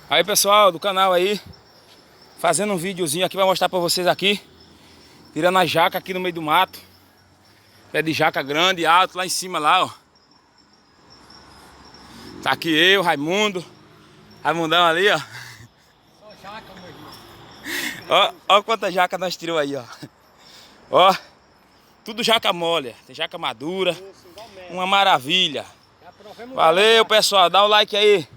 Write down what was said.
Aí pessoal do canal aí, fazendo um videozinho aqui, vai mostrar pra vocês aqui, tirando a jaca aqui no meio do mato. Pé de jaca grande, alto, lá em cima lá, ó. Tá aqui eu, Raimundão ali, ó. Só jaca, meu irmão. Ó quanta jaca nós tirou aí, ó. Ó, tudo jaca mole, tem jaca madura. Uma maravilha. Valeu pessoal, dá o like aí.